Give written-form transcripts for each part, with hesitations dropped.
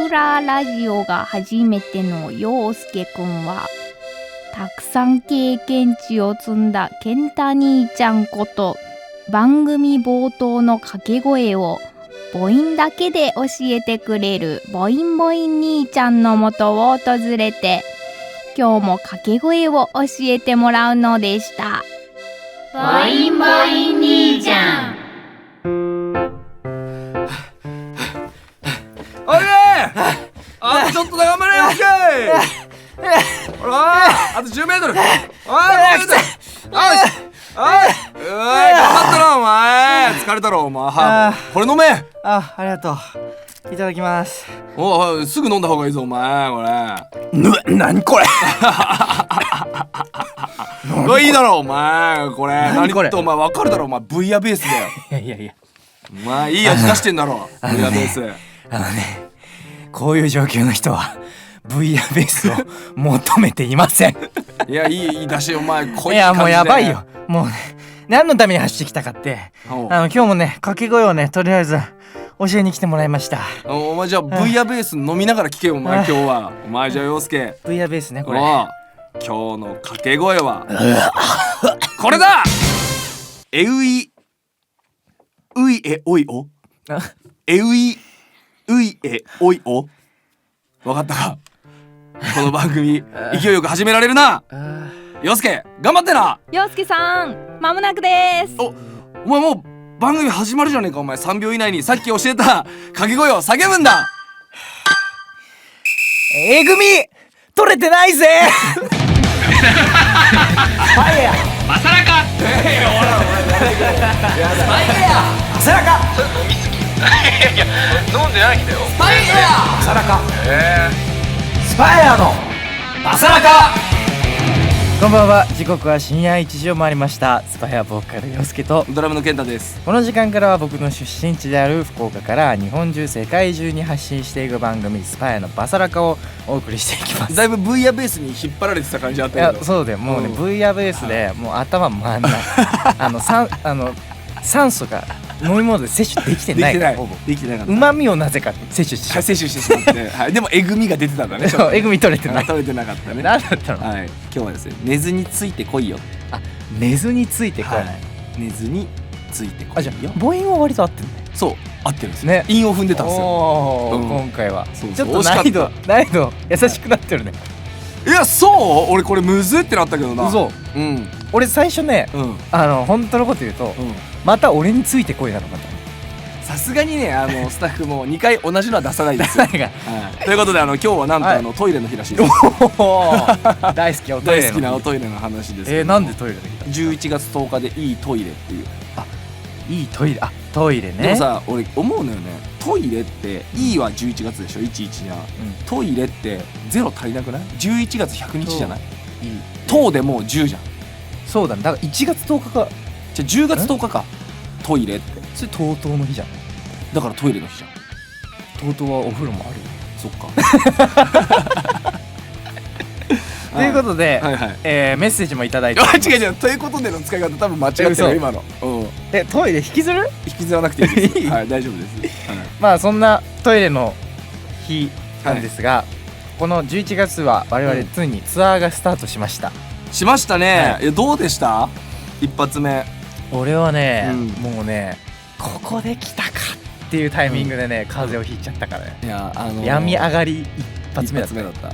村ラジオが初めての陽介くんは、たくさん経験値を積んだ健太兄ちゃんこと、番組冒頭の掛け声を母音だけで教えてくれる母音母音兄ちゃんのもとを訪れて、今日も掛け声を教えてもらうのでした。母音母音兄ちゃん。おいであとちょっとだ、頑張れよ、オッケー。ほらあと10メートル。おい頑張ったなお前。疲れたろお前。これ飲め。ありがとう。いただきます。すぐ飲んだ方がいいぞお前。これ何これこれいいだろお前。これ何これってお前分かるだろお前。ブイヤベースだよ。いやお前いい味出してんだろブイヤベース。こういう状況の人はブイヤベースを求めていません。いやいい出しお前。濃い感じで。いやもうやばいよ。もうね、何のために走ってきたかって、今日もね掛け声をねとりあえず教えに来てもらいました。お前じゃあブイヤベース飲みながら聞けよお前。今日はお前じゃあ陽介、ブイヤベースねこれ。今日の掛け声はこれだ。えういういえおいお。えういういえおいお。わかったか。この番組勢いよく始められるな。陽介頑張ってな。陽介さん間もなくです。お前もう番組始まるじゃねえかお前。3秒以内にさっき教えた掛け声を叫ぶんだ。えぐみ取れてないぜ。はいやマサラカ。はいやさらか飲みすぎ。いや飲んでないんだよ。はいやさらかスパイアのバサラカ。こんばんは。時刻は深夜1時を回りました。スパイアボーカル陽介とドラムの健太です。この時間からは僕の出身地である福岡から日本中世界中に発信していく番組スパイアのバサラカをお送りしていきます。だいぶ V やベースに引っ張られてた感じあっいやたけど。そうだよ。もうね V やベースでもう頭回んない。酸素が飲み物で摂取できてない。ほぼできてなかった。旨味をなぜか摂取しちゃう。摂取してしまって、はい、でもえぐみが出てたんだね。そうえぐみ取れてない。取れてなかったね。何だったの。はい、今日はですね、寝ずについてこいよ。寝ずについてこい。寝ずについてこいよ。じゃあ母音は割と合ってるね。そう合ってるんですね。韻を踏んでたんですよ。今回はそうちょっと難易度優しくなってるね。いやそう俺これむずってなったけどな。嘘。俺最初ね本当のこと言うとまた俺についてこいなのかと。さすがにねスタッフも2回同じのは出さないですよ。ということで今日はなんとトイレの日らしいです。大好きおトイレの日。大好きなおトイレの話です。なんでトイレの日？11月10日でいいトイレっていう。いいトイレ。トイレね。でもさ俺思うのよね。トイレっていいは11月でしょ。11じゃん。トイレって0足りなくない？11月100日じゃない？10でもう10じゃん。そうだね。だから1月10日か。じゃあ10月10日か。トイレってそれ TOTO の日じゃん。だからトイレの日じゃん。TOTO はお風呂もあるよ。そっか。ということでメッセージもいただいて。違うということでの使い方多分間違ってるよ今の。トイレ引きずる？引きずらなくていいです。はい大丈夫です。まあそんなトイレの日なんですが、この11月は我々ついにツアーがスタートしました。しましたね。どうでした？一発目。俺はねもうねここで来たかっていうタイミングでね風邪をひいちゃったからね。いや病み上がり一発目だった。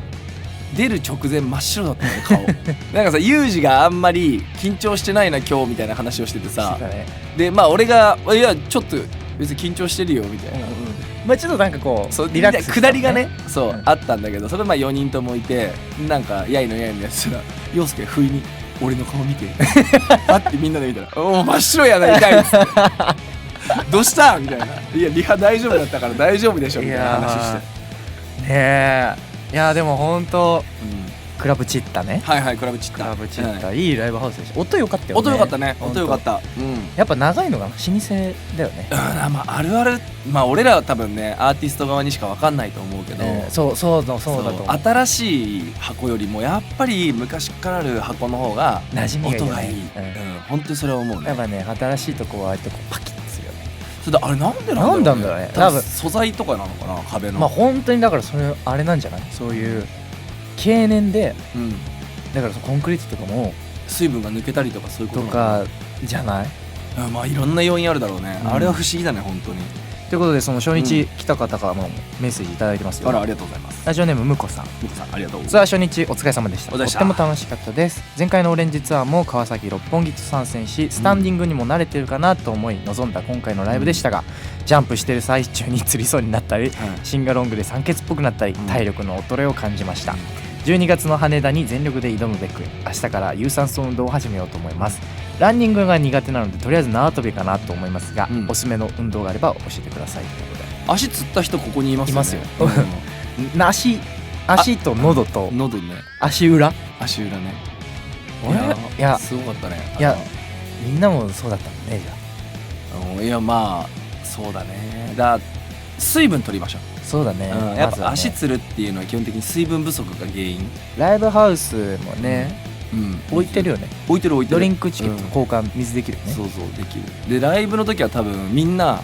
出る直前真っ白だったね顔。なんかさユージがあんまり緊張してないな今日みたいな話をしててさ。でまあ俺がいやちょっと別に緊張してるよみたいな。まあちょっとなんかこうリラックス下りがねそうあったんだけど、それまあ4人ともいてなんかやいのやいのやつら陽介不意に俺の顔見てパッてみんなで見たらおお真っ白やな痛いっつってどうしたみたいな。いやリハ大丈夫だったから大丈夫でしょみたいな話してねえ。いやでも本当クラブチッタね。はいクラブチッタ。いいライブハウスでした。音良かったよね。音良かったね。音良かった。やっぱ長いのが老舗だよね。まああるある。まあ俺らは多分ねアーティスト側にしか分かんないと思うけど、そうだと思う。新しい箱よりもやっぱり昔からある箱の方が馴染みがいい。音がいい。本当にそれは思うね。やっぱね新しいとこは割とこうパキッとするよね。それであれなんでなんだなんだろうね。ろうね多分素材とかなのかな、壁の。まあ本当にだからそれあれなんじゃない、そういう経年でうん、だからそのコンクリートとかも水分が抜けたりとかそういうこととなのかじゃない。まあいろんな要因あるだろうね、うんあれは不思議だね本当に。ということでその初日来た方からもメッセージいただいてますよ。あら、ありがとうございます。ラジオネームむこさん。むこさんありがとう。ツアー初日お疲れ様でした。とお疲れ様でしたっても楽しかったです。前回のオレンジツアーも川崎六本木と参戦しスタンディングにも慣れてるかなと思い臨んだ今回のライブでしたが、ジャンプしてる最中につりそうになったりシンガロングで酸欠っぽくなったり体力の衰えを感じました。12月の羽田に全力で挑むべく明日から有酸素運動を始めようと思います。ランニングが苦手なのでとりあえず縄跳びかなと思いますが、おすすめの運動があれば教えてくださいということで。足つった人ここにいますよね。いますよ足と喉と喉ね、足裏。足裏ね。いやすごかったね。いやみんなもそうだったもんね。じゃいやまあそうだね。水分取りましょう。そうだね、やっまずはねぱ足つるっていうのは基本的に水分不足が原因。ライブハウスもね、置いてるよね。置いてるドリンクチケット交換水できるね。そうそうできる。でライブの時は多分みんな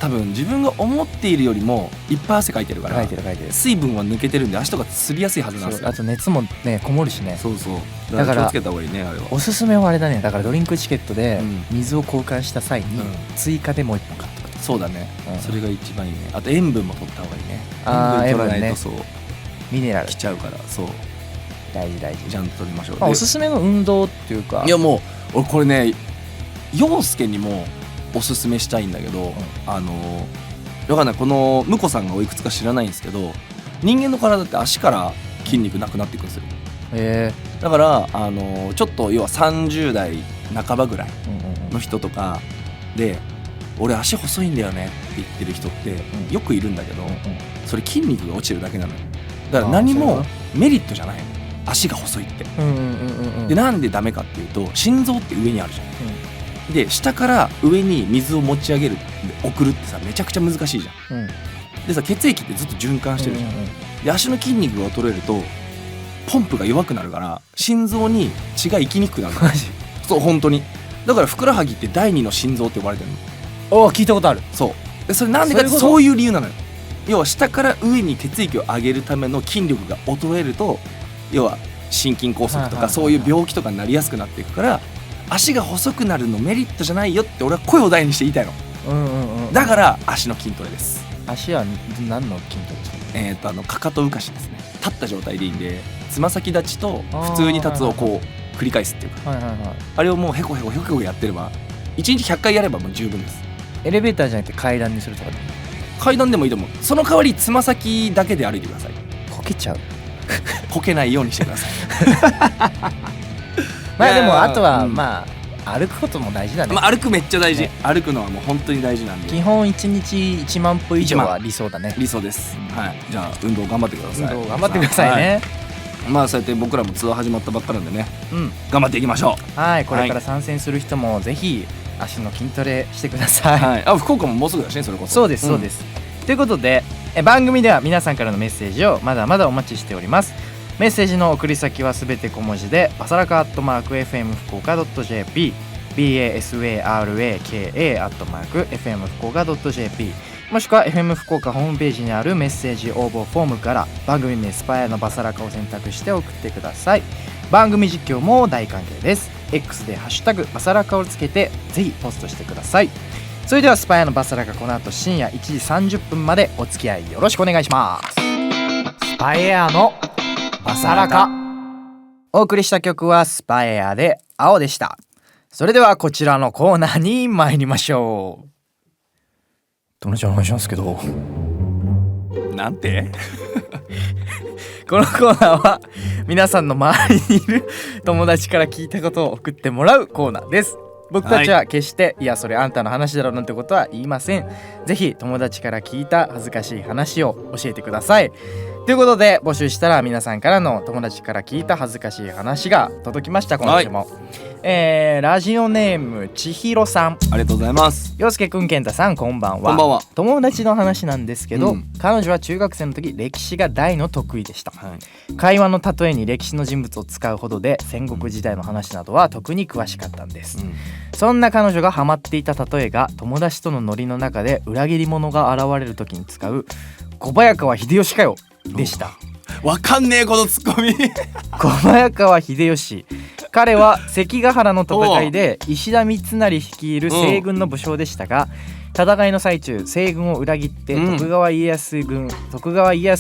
自分が思っているよりもいっぱい汗かいてるから、書いてる水分は抜けてるんで足とかつりやすいはずなんですよ。あと熱もねこもるしね。そうそうだから気をつけた方がいいねあれは。おすすめはあれだね。だからドリンクチケットで水を交換した際に追加でもう一本買ってくる。そうだね、それが一番いいね。あと塩分も取った方がいいね。塩分取らないとそうミネラル来ちゃうから、そう大事ちゃんと取りましょう。おすすめの運動っていうか、いやもう俺これね陽介にもおすすめしたいんだけど、わかんない、この婿さんがおいくつか知らないんですけど、人間の体って足から筋肉なくなっていくんですよ。だからちょっと要は30代半ばぐらいの人とかで、俺足細いんだよねって言ってる人ってよくいるんだけど、それ筋肉が落ちてるだけなのよ。だから何もメリットじゃないの、足が細いって。でなんでダメかっていうと、心臓って上にあるじゃん、で下から上に水を持ち上げる送るってさめちゃくちゃ難しいじゃん、でさ血液ってずっと循環してるじゃん、で足の筋肉が衰えるとポンプが弱くなるから心臓に血が行きにくくなるの。そう本当に。だからふくらはぎって第二の心臓って呼ばれてるの。聞いたことある。そうでそれなんでかってそういう理由なのよ。要は下から上に血液を上げるための筋力が衰えると、要は心筋梗塞とかそういう病気とかになりやすくなっていくから、足が細くなるのメリットじゃないよって俺は声を大にして言いたいの。だから足の筋トレです。足は何の筋トレですか？かかと浮かしですね。立った状態でいいんで、つま先立ちと普通に立つをこう繰り返すっていうか、あれをもうヘコヘコヘコヘコやってれば1日100回やればもう十分です。エレベーターじゃなくて階段にするとかでも？階段でもいいと思う。その代わりつま先だけで歩いてください。こけちゃう。こけないようにしてください。まあでもあとはまあ歩くことも大事だね。歩くめっちゃ大事、歩くのはもう本当に大事なんで、基本1日1万歩以上は理想だね。理想です、はい。じゃあ運動頑張ってください。運動頑張ってくださいね。まあそうやって僕らもツアー始まったばっかなんでね、頑張っていきましょう。はい、これから参戦する人もぜひ足の筋トレしてください。福岡ももうすぐだしね、それこそ。そうですそうです、ということで番組では皆さんからのメッセージをまだまだお待ちしております。メッセージの送り先はすべて小文字でバサラカ@fm福岡.jp basaraka@fm福岡.jp もしくは FM 福岡ホームページにあるメッセージ応募フォームから番組名スパイアのバサラカを選択して送ってください。番組実況も大歓迎です。 X でハッシュタグバサラカをつけてぜひポストしてください。それではスパイアのバサラカ、この後深夜1時30分までお付き合いよろしくお願いします。スパイアのバサラカ、お送りした曲はスパイアで青でした。それではこちらのコーナーに参りましょう。友達お願いしますけど、なんてこのコーナーは皆さんの周りにいる友達から聞いたことを送ってもらうコーナーです。僕たちは決して、いやそれあんたの話だろうなんてことは言いません。ぜひ友達から聞いた恥ずかしい話を教えてください。ということで募集したら皆さんからの友達から聞いた恥ずかしい話が届きました。今週も、ラジオネームちひろさん、ありがとうございます。陽介くん、健太さん、こんばんは。こんばんは。友達の話なんですけど、うん彼女は中学生の時歴史が大の得意でした。はい、会話の例えに歴史の人物を使うほどで戦国時代の話などは特に詳しかったんです、そんな彼女がハマっていた例えが友達とのノリの中で裏切り者が現れる時に使う小早川秀吉かよでした。わかんねえこのツッコミ小早川秀吉、彼は関ヶ原の戦いで石田三成率いる西軍の武将でしたが、戦いの最中西軍を裏切って徳川家康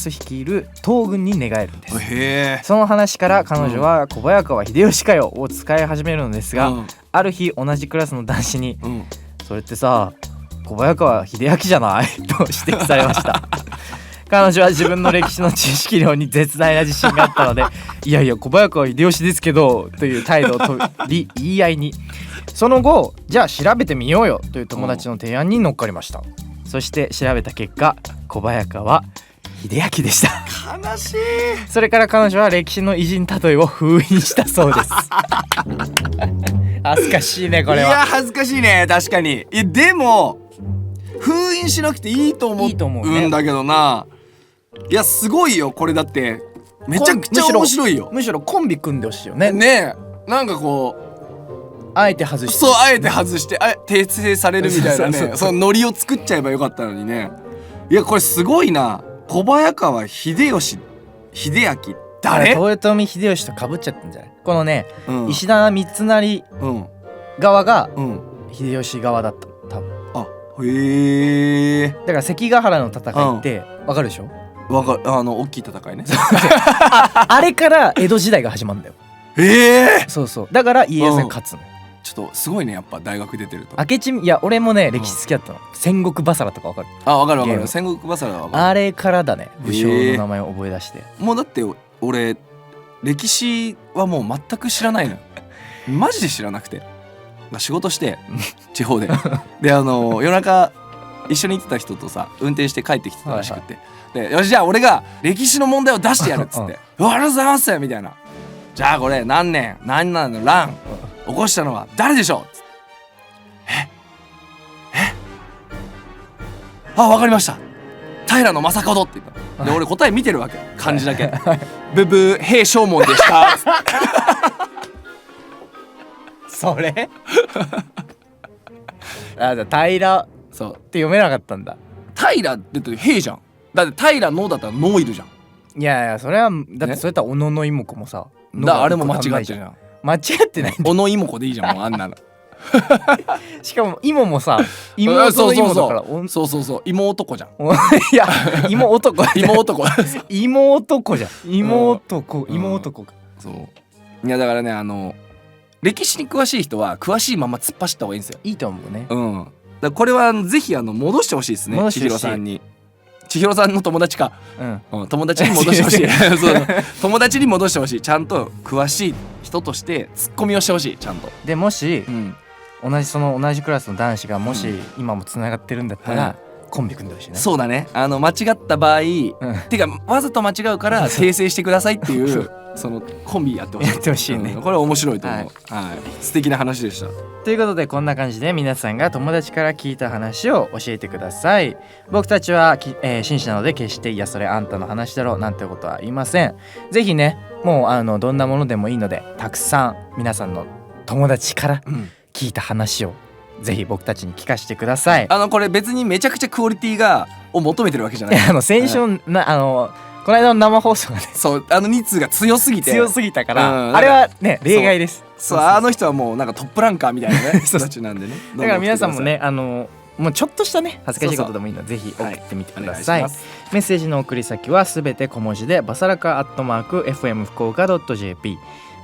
率いる東軍に寝返るんです。へその話から彼女は小早川秀吉かよを使い始めるのですが、ある日同じクラスの男子に、それってさ小早川秀明じゃないと指摘されました彼女は自分の歴史の知識量に絶大な自信があったのでいやいや小早川秀吉ですけどという態度を取り言い合いに。その後じゃあ調べてみようよという友達の提案に乗っかりました。そして調べた結果小早川秀明でした。悲しい。それから彼女は歴史の偉人例えを封印したそうです恥ずかしいねこれは。いや恥ずかしいね確かに。いやでも封印しなくていいと思うんだけどな。いやすごいよこれ。だってめちゃくちゃ面白いよ。むしろコンビ組んでほしいよね。ねえなんかこうあえて外して、そうあえて外して訂正されるみたいなねそのノリを作っちゃえばよかったのにね。いやこれすごいな。小早川秀吉秀明誰？豊臣秀吉と被っちゃったんじゃないこのね、石田三成側が秀吉側だった多分。へえ。だから関ヶ原の戦いってわかるでしょ。わかる。大きい戦いねあれから江戸時代が始まるんだよ。そうそう。だから家康が勝つの。ちょっとすごいねやっぱ大学出てると。明智、いや俺もね歴史好きだったの。戦国バサラとかわかる？わかるわかる。戦国バサラはわかる。あれからだね武将の名前を覚え出して。もうだって俺歴史はもう全く知らないのよマジで知らなくて。仕事して地方でで夜中一緒に行ってた人とさ運転して帰ってきてたらしくて、でよしじゃあ俺が歴史の問題を出してやるっつってありがとうございますみたいな。じゃあこれ何年何年の乱起こしたのは誰でしょうっつってわかりました平将門って言ったで俺答え見てるわけ漢字だけブブー平将門でしたそれあじゃあ平そうって読めなかったんだ。平って言って平じゃん。だって平のだったらのいるじゃん。いやいやそれはだってそれとは小野の妹子もさ、あれも間違ってるじゃん。間違ってないんだ。小野妹子でいいじゃんもうあんなのしかも妹もさ妹の妹だからそう妹子じゃんいや妹男妹子妹子じゃん妹子か。そういやだからね歴史に詳しい人は詳しいまま突っ走った方がいいんですよ。いいと思うね。だこれはぜひ戻してほしいですね千尋さんに。千尋さんの友達か、友達に戻してほしいそう友達に戻してほしい。ちゃんと詳しい人としてツッコミをしてほしいちゃんと。でもし、同じクラスの男子がもし今もつながってるんだったら、コンビ組んでほしいね。そうだね間違った場合、てかわざと間違うから訂正してくださいっていうそのコンビやってほしいね。これは面白いと思う。素敵な話でした。ということでこんな感じで皆さんが友達から聞いた話を教えてください。僕たちは紳士なので決していやそれあんたの話だろうなんてことは言いません。ぜひねもうどんなものでもいいのでたくさん皆さんの友達から聞いた話をぜひ僕たちに聞かせてください。これ別にめちゃくちゃクオリティを求めてるわけじゃない。先週のこの間の生放送がねそう人数が強すぎたから、あれはね例外です。そうあの人はもうなんかトップランカーみたいなね人たちなんでね。だから皆さんもねもうちょっとしたね恥ずかしいことでもいいのでぜひ送ってみてください。メッセージの送り先はすべて小文字でバサラカ@fm福岡 .jp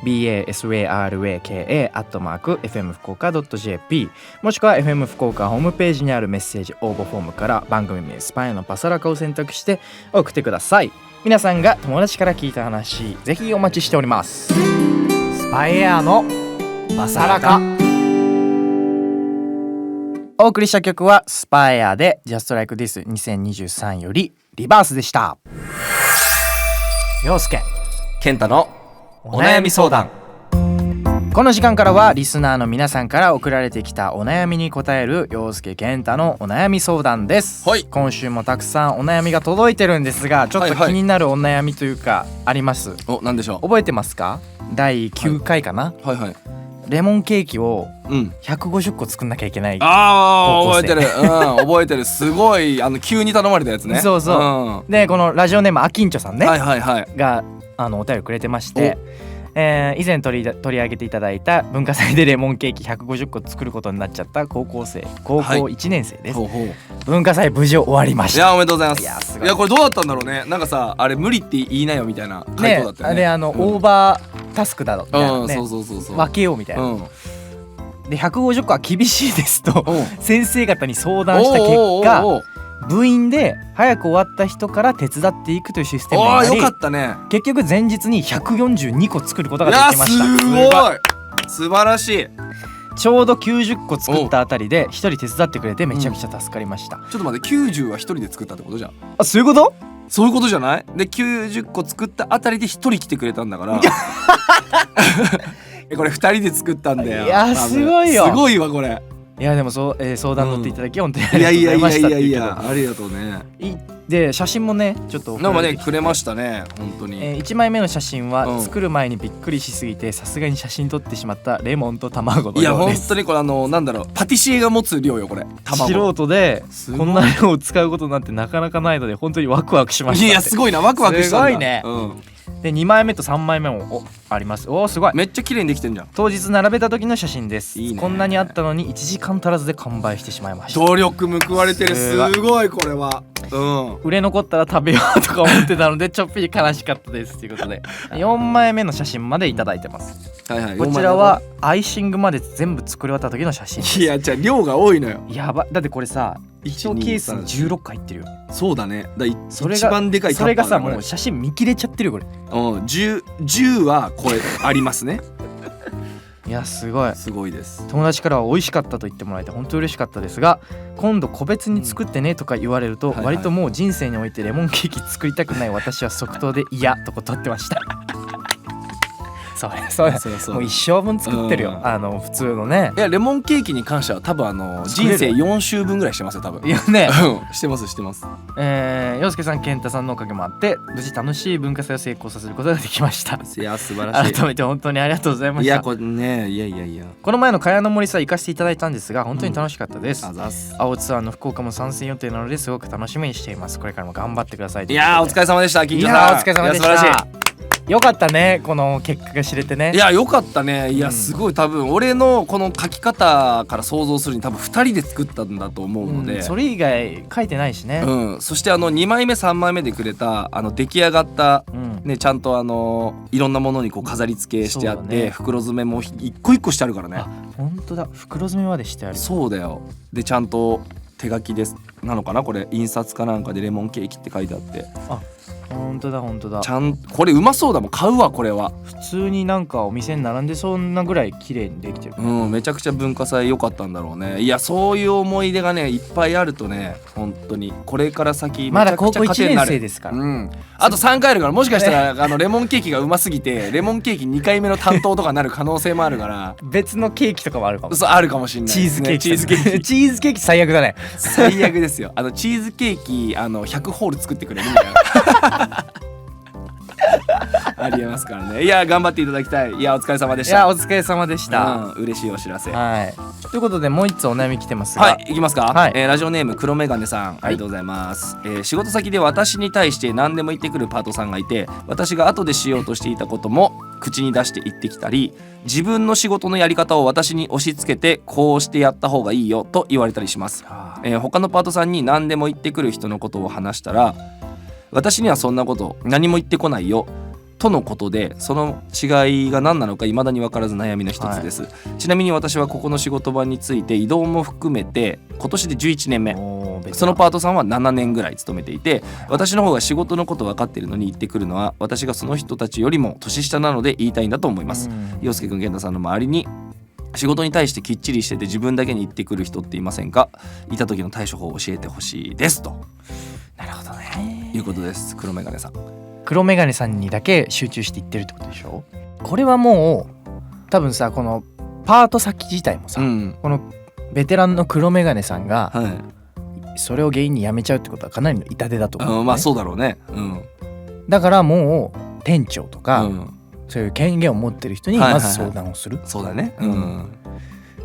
basaraka@fm福岡 .jp もしくは FM 福岡ホームページにあるメッセージ応募フォームから番組名スパイのバサラカを選択して送ってください。皆さんが友達から聞いた話ぜひお待ちしております。スパイエアのバサラカお送りした曲はスパイエアで Just Like This 2023よりリバースでした。陽介健太のお悩み相談。この時間からはリスナーの皆さんから送られてきたお悩みに答える陽介健太のお悩み相談です、はい、今週もたくさんお悩みが届いてるんですが、ちょっと気になるお悩みというかあります、お、なんでしょう。覚えてますか？第9回かな、はいはい。レモンケーキをうん。150個作んなきゃいけない。ああ、高校生覚えてる。覚えてる。すごい急に頼まれたやつね。そうそう、でこのラジオネームあきんちょさんね、はいはいはい。がお便りくれてまして、以前取り上げていただいた文化祭でレモンケーキ150個作ることになっちゃった高校1年生です、ほうほう。文化祭無事終わりました。いや、おめでとうございます。いやすごい。いや、これどうだったんだろうね。なんかさ、あれ無理って言いなよみたいな回答だったよね。でオーバータスクだろみたいなね、そうそうそうそう。分けようみたいな、うん。で150個は厳しいですとおう先生方に相談した結果、おう部員で早く終わった人から手伝っていくというシステムになり、おうよかったね。結局前日に142個作ることがいや、できました。すごい。素晴らしい。ちょうど90個作ったあたりで一人手伝ってくれてめちゃくちゃ助かりました、ちょっと待って、90は一人で作ったってことじゃん。あ、そういうこと？そういうことじゃない？で90個作ったあたりで一人来てくれたんだからこれ二人で作ったんだよ。いや多分すごいよ。すごいわこれ。いやでも相談乗っていただき本当にあいやいりがとうございましたっていうけど、ありがとうね。で写真もねちょっと送なんかられてきてねくれましたね本当に。 1枚目の写真は、うん作る前にびっくりしすぎてさすがに写真撮ってしまったレモンと卵のいや本量です。当にこれなんだろう、パティシエが持つ量よこれ。卵。素人ですごいこんな量を使うことなんてなかなかないので本当にワクワクしましたって。いやすごいな、ワクワクしたんだ。すごいねで2枚目と3枚目もあります。おーすごい。めっちゃ綺麗にできてんじゃん。当日並べた時の写真です。いいねこんなにあったのに1時間足らずで完売してしまいました。努力報われてる。すすごいこれは。売れ残ったら食べようとか思ってたのでちょっぴり悲しかったですということで4枚目の写真までいただいてます。はいはい。こちらはアイシングまで全部作り終わった時の写真です。いやじゃあ量が多いのよ。やば。だってこれさ1ケースに16個入ってるよ。そうだね。それが一番でかいタッパーだそれがさこれもう写真見切れちゃってるよこれ。10はこれありますね。いやすごい。すごいです。友達からは美味しかったと言ってもらえて本当嬉しかったですが、今度個別に作ってねとか言われるとはいはい割ともう人生においてレモンケーキ作りたくない私は即答で嫌と断ってました。そうもう一生分作ってるよ普通のね。いやレモンケーキに関しては多分作れる人生4週分ぐらいしてますよ多分。いやねしてますしてます。陽介さん健太さんのおかげもあって無事楽しい文化祭を成功させることができました。いや素晴らしい。改めて本当にありがとうございました。いやこれねいやこの前の茅の森さん行かせていただいたんですが本当に楽しかったです、あざっす。青ツアーの福岡も参戦予定なのですごく楽しみにしています。これからも頑張ってください。いやお疲れ様でした金い城さん。やお疲れ様でしいや素晴らしい。た。よかったねこの結果が知れてね。いやよかったね。いやすごい多分俺のこの書き方から想像するに多分2人で作ったんだと思うので、それ以外書いてないしね。そして2枚目3枚目でくれた出来上がったねちゃんといろんなものにこう飾り付けしてあって、そうだね袋詰めも一個一個してあるからね。あ本当だ袋詰めまでしてある。そうだよ。でちゃんと手書きですなのかなこれ印刷かなんかでレモンケーキって書いてあって本当だちゃんこれうまそうだもん。買うわこれは。普通になんかお店に並んでそんなぐらい綺麗にできてる。めちゃくちゃ文化祭良かったんだろうね。いやそういう思い出がねいっぱいあるとね本当にこれから先めちまだゃくちゃ高校1年糧になる。生ですから、あと3回あるからもしかしたらレモンケーキがうますぎてレモンケーキ2回目の担当とかになる可能性もあるから別のケーキとかもあるかも。そうあるかもしんないチーズケーキ、チーズケーキチーズケーキ最悪だね。最悪ですよ。チーズケーキ100ホール作ってくれるみたいなありえますからね。いや頑張っていただきたい。いやお疲れ様でした。いやお疲れ様でした、嬉しいお知らせ。はいということでもう一つお悩み来てますが、はい、いきますか、はいラジオネーム黒メガネさん、ありがとうございます、仕事先で私に対して何でも言ってくるパートさんがいて、私が後でしようとしていたことも口に出して言ってきたり、自分の仕事のやり方を私に押し付けてこうしてやった方がいいよと言われたりします、他のパートさんに何でも言ってくる人のことを話したら、私にはそんなこと何も言ってこないよとのことで、その違いが何なのか未だに分からず悩みの一つです、ちなみに私はここの仕事場について移動も含めて今年で11年目、そのパートさんは7年ぐらい勤めていて、私の方が仕事のこと分かっているのに言ってくるのは私がその人たちよりも年下なので言いたいんだと思います。陽介くん健太さんの周りに仕事に対してきっちりしてて自分だけに言ってくる人っていませんか？いた時の対処法を教えてほしいですと。なるほどねいうことです。黒メガネさん。黒メガネさんにだけ集中していってるってことでしょ。これはもう多分さ、このパート先自体もさ、このベテランの黒メガネさんがそれを原因に辞めちゃうってことはかなりの痛手だと思う、ね。まあそうだろうね。だからもう店長とか、そういう権限を持ってる人にまず相談をする。そうだね。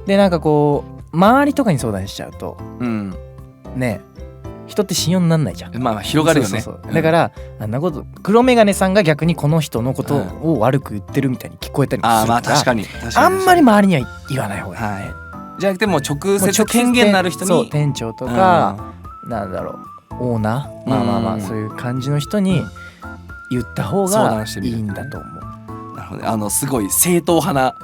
でなんかこう周りとかに相談しちゃうと、ね人って信用になんないじゃん。まあ広がるよね。そうだからあんなこと黒メガネさんが逆にこの人のことを悪く言ってるみたいに聞こえたりもするから、まあ確かにあんまり周りには言わない方がいい。じゃなくてもう直接権限のある人に、そう店長とか、なんだろうオーナー、まあそういう感じの人に言った方がいいんだと思う。なるほど。すごい正統派な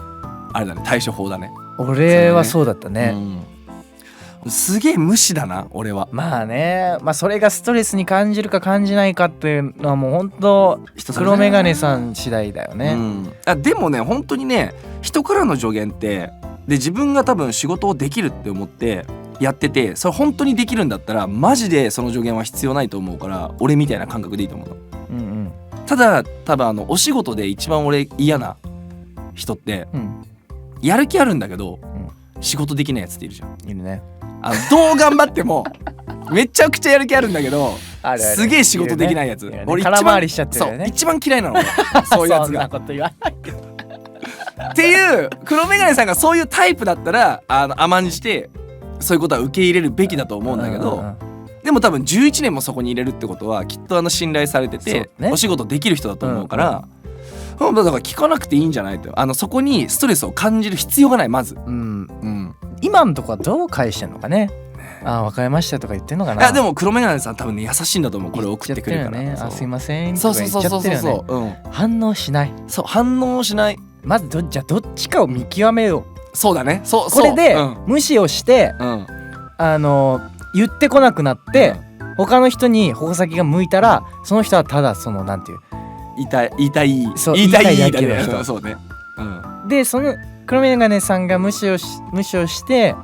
あれだね、対処法だね。俺はそうだったね。すげえ無視だな俺は。まあね、まあそれがストレスに感じるか感じないかっていうのはもう本当黒メガネさん次第だよね。でもね本当にね、人からの助言ってで自分が多分仕事をできるって思ってやってて、それ本当にできるんだったらマジでその助言は必要ないと思うから、俺みたいな感覚でいいと思うの。ただ多分お仕事で一番俺嫌な人って、やる気あるんだけど、仕事できないやつっているじゃん。いるね。どう頑張ってもめちゃくちゃやる気あるんだけどすげえ仕事できないやつ、俺空回りしちゃってるよね。一番嫌いなのそういうやつが。そんなこと言わないけどっていう黒メガネさんがそういうタイプだったら甘んじてそういうことは受け入れるべきだと思うんだけど、でも多分11年もそこに入れるってことはきっと信頼されてて、お仕事できる人だと思うから、だから聞かなくていいんじゃないと。そこにストレスを感じる必要がないまず。今のとこはどう返してんのかね。分かりましたとか言ってんのかな。でも黒メガネさん多分ね優しいんだと思う。これ送ってくるからね。すいませんそうとか言っちゃってるよね。反応しない。そう反応しない。まずじゃあどっちかを見極めよう。そうだね。これで無視をして言ってこなくなって他の人に矛先が向いたら、その人はただそのなんていう言いたいだけの人。そうね。でその黒メガネさんが無視をして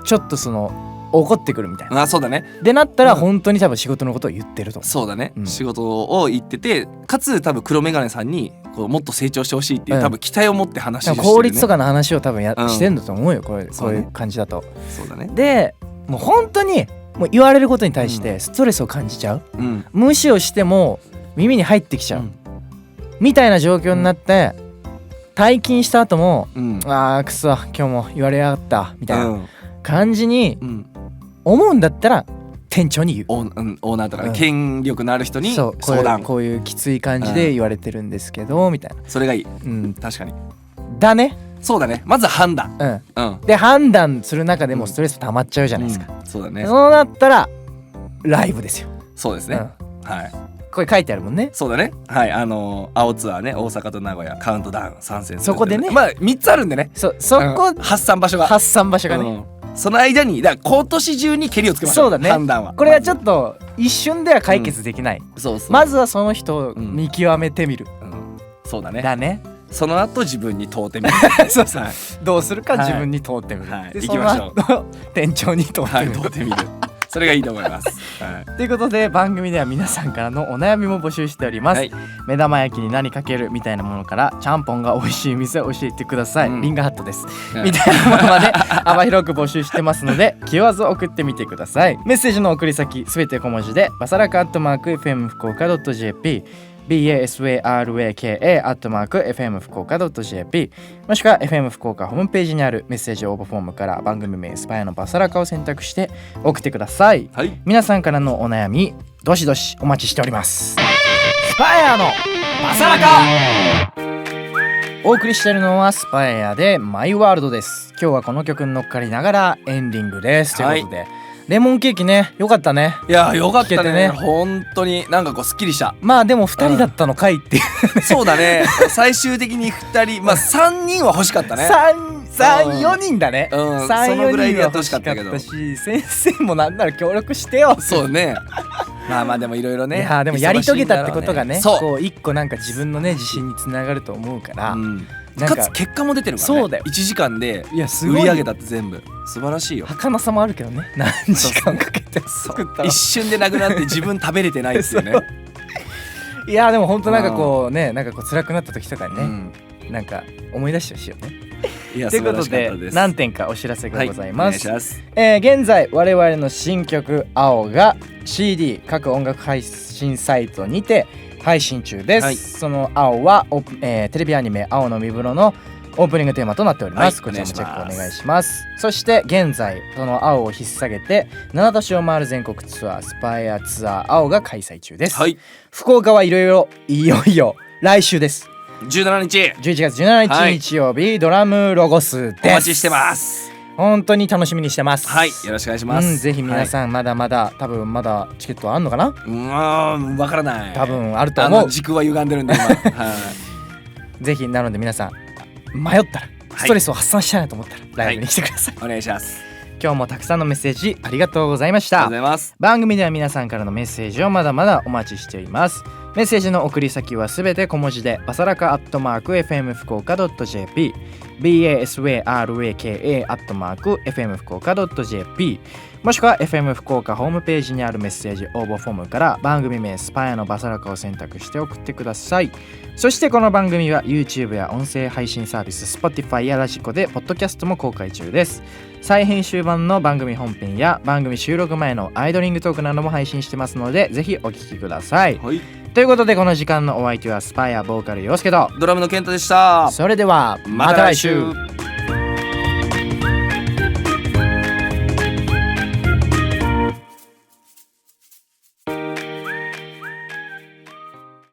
ちょっとその怒ってくるみたいな。そうだね。でなったら本当に多分仕事のことを言ってると思う。そうだね。仕事を言ってて、かつ多分黒メガネさんにこうもっと成長してほしいっていう多分期待を持って話してるね。効率とかの話を多分してんだと思うよ。こういう感じだと。そうだね。でもう本当にもう言われることに対してストレスを感じちゃう、無視をしても耳に入ってきちゃう、みたいな状況になって、退勤した後も、くそ今日も言われやがったみたいな感じに思うんだったら店長に言う。オーナーとか権力のある人に相談。こういうきつい感じで言われてるんですけどみたいな。それがいい。確かに。だね。そうだね。まず判断。で判断する中でもストレス溜まっちゃうじゃないですか。そうだね。そうなったらライブですよ。そうですね。はい。これ書いてあるもんね。そうだね。はい。青ツアーね、大阪と名古屋カウントダウン参戦する。そこでね。まあ3つあるんでね。そこ発散場所がね。その間にだから今年中にケリをつけましょう。そうだね。判断は。これはちょっと一瞬では解決できない。まずはその人を見極めてみる。そうだね。だね。その後自分に問うてみる。そうそう。どうするか自分に問ってみる。行きましょう。店長に問ってみる。それがいいと思います。ということで番組では皆さんからのお悩みも募集しております。目玉焼きに何かけるみたいなものからちゃんぽんが美味しい店を教えてください。リンガーハットです。みたいなものまで幅広く募集してますので気負わず送ってみてください。メッセージの送り先すべて小文字でバサラカ@fm福岡.jp basaraka@fm福岡.jp もしくは FM 福岡ホームページにあるメッセージ応募フォームから番組名スパイアのバサラカを選択して送ってください。皆さんからのお悩みどしどしお待ちしております。スパイアのバサラカお送りしているのはスパイアでマイワールドです。今日はこの曲に乗っかりながらエンディングですということで、レモンケーキね、よかったね。いやよかったね。本当になんかこうすっきりした。まあでも2人だったのかいっていう、そうだね。最終的に2人、まあ3人は欲しかったね。4人だね。そのぐらいでやってほしかったけど、先生もなんなら協力してよ。そうね。まあでもいろいろね。いやでもやり遂げたってことがね、こう一個なんか自分のね自信につながると思うから。かつ結果も出てるからね。そうだよ。1時間で売り上げたって全部素晴らしいよ。儚さもあるけどね。何時間かけて作った一瞬でなくなって自分食べれてないですよね。いやでも本当なんかこうね、なんかこう辛くなった時とかにね、うんなんか思い出してほしいよね。いやということ素晴らしかでったです。何点かお知らせがございます。はい、お願いします。現在我々の新曲「青」が CD 各音楽配信サイトにて配信中です。はいその「青は」テレビアニメ「青の海風呂」のオープニングテーマとなっております。はいこちらもチェックおお願いします願いします。そして現在その「青」を引っ提げて7都市を回る全国ツアースパイアツアー青が開催中です。はい、福岡はいよいよ来週です。17日11月17日日曜日、ドラムロゴスです。お待ちしてます。本当に楽しみにしてます。はい、よろしくお願いします。ぜひ皆さんまだまだ、多分まだチケットあんのかな。わからない。多分あると思う。軸は歪んでるんで今。はい。ぜひなので皆さん迷ったらストレスを発散したいなと思ったらライブに来てください。お願いします。今日もたくさんのメッセージありがとうございましありがた。とうございます。番組では皆さんからのメッセージをまだまだお待ちしています。メッセージの送り先はすべて小文字でバサラカ@fm 福岡 .jp basaraka @fm 福岡 .jp もしくは FM 福岡ホームページにあるメッセージ応募フォームから番組名スパイアのバサラカを選択して送ってください。そしてこの番組は YouTube や音声配信サービス Spotify やラジコでポッドキャストも公開中です。再編集版の番組本編や番組収録前のアイドリングトークなども配信してますのでぜひお聞きください。はい。ということでこの時間のお相手はスパイアボーカル陽介とドラムの健太でした。それではまた来週。